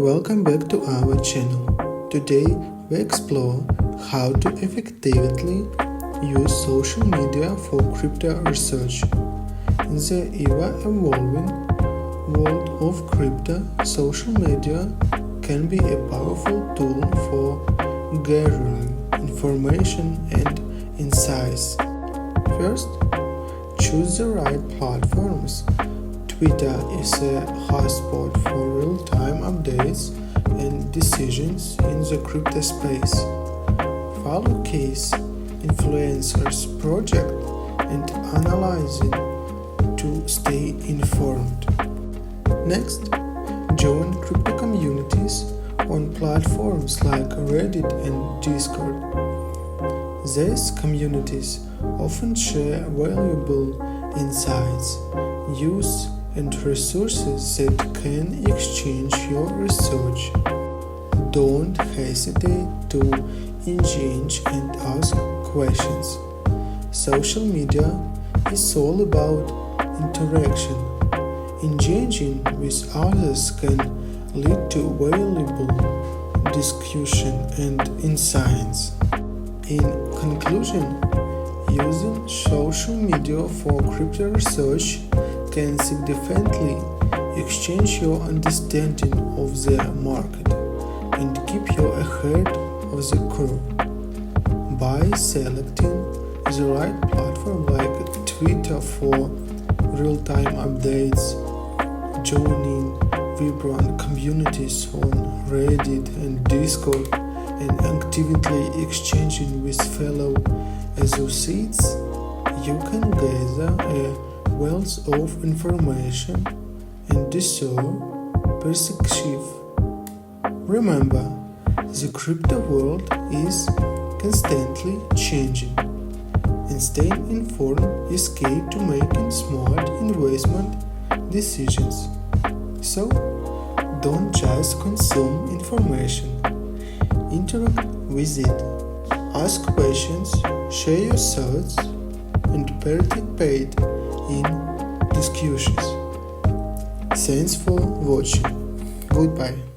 Welcome back to our channel. Today we explore how to effectively use social media for crypto research. In the ever-evolving world of crypto, social media can be a powerful tool for gathering information and insights. First, choose the right platforms. Twitter is a hotspot for real-time updates and decisions in the crypto space. Follow case influencers project and analyze it to stay informed. Next, join crypto communities on platforms like Reddit and Discord. These communities often share valuable insights, news, and resources that can exchange your research. Don't hesitate to engage and ask questions. Social media is all about interaction. Engaging with others can lead to valuable discussion and insights. In conclusion, using social media for crypto research can significantly exchange your understanding of the market and keep you ahead of the curve. By selecting the right platform like Twitter for real-time updates, joining vibrant communities on Reddit and Discord, and actively exchanging with fellow associates, you can gather a wealth of information and discern perspective. Remember, the crypto world is constantly changing, and staying informed is key to making smart investment decisions. So, don't just consume information. Interact with it, ask questions, share your thoughts, and participate in discussions. Thanks for watching. Goodbye.